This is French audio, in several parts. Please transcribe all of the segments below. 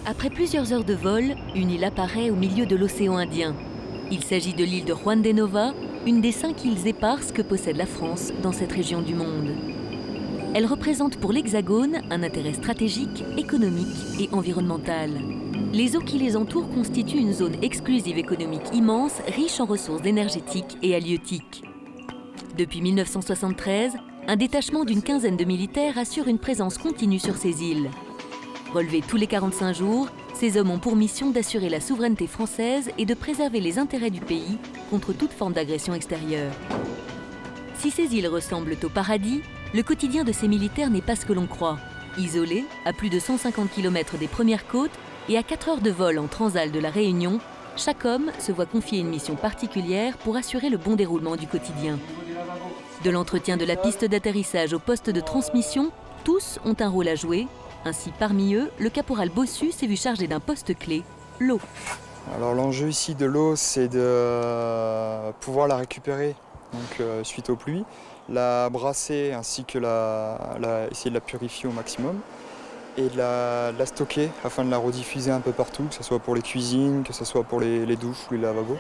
Après plusieurs heures de vol, une île apparaît au milieu de l'océan Indien. Il s'agit de l'île de Juan de Nova, une des 5 îles éparses que possède la France dans cette région du monde. Elle représente pour l'Hexagone un intérêt stratégique, économique et environnemental. Les eaux qui les entourent constituent une zone exclusive économique immense, riche en ressources énergétiques et halieutiques. Depuis 1973, un détachement d'une quinzaine de militaires assure une présence continue sur ces îles. Relevés tous les 45 jours, ces hommes ont pour mission d'assurer la souveraineté française et de préserver les intérêts du pays contre toute forme d'agression extérieure. Si ces îles ressemblent au paradis, le quotidien de ces militaires n'est pas ce que l'on croit. Isolés, à plus de 150 km des premières côtes et à 4 heures de vol en transal de la Réunion, chaque homme se voit confier une mission particulière pour assurer le bon déroulement du quotidien. De l'entretien de la piste d'atterrissage au poste de transmission, tous ont un rôle à jouer. Ainsi, parmi eux, le caporal Bossu s'est vu chargé d'un poste clé, l'eau. Alors l'enjeu ici de l'eau, c'est de pouvoir la récupérer suite aux pluies, la brasser ainsi que essayer de la purifier au maximum et de la stocker afin de la rediffuser un peu partout, que ce soit pour les cuisines, que ce soit pour les douches ou les lavabos.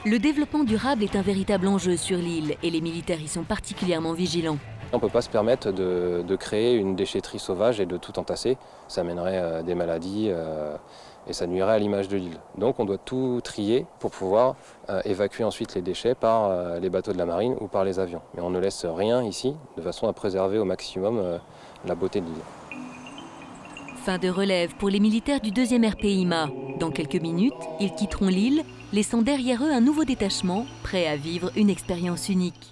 Le développement durable est un véritable enjeu sur l'île et les militaires y sont particulièrement vigilants. On ne peut pas se permettre de créer une déchetterie sauvage et de tout entasser. Ça mènerait des maladies et ça nuirait à l'image de l'île. Donc on doit tout trier pour pouvoir évacuer ensuite les déchets par les bateaux de la marine ou par les avions. Mais on ne laisse rien ici de façon à préserver au maximum la beauté de l'île. Fin de relève pour les militaires du 2e RPIMA. Dans quelques minutes, ils quitteront l'île, laissant derrière eux un nouveau détachement prêt à vivre une expérience unique.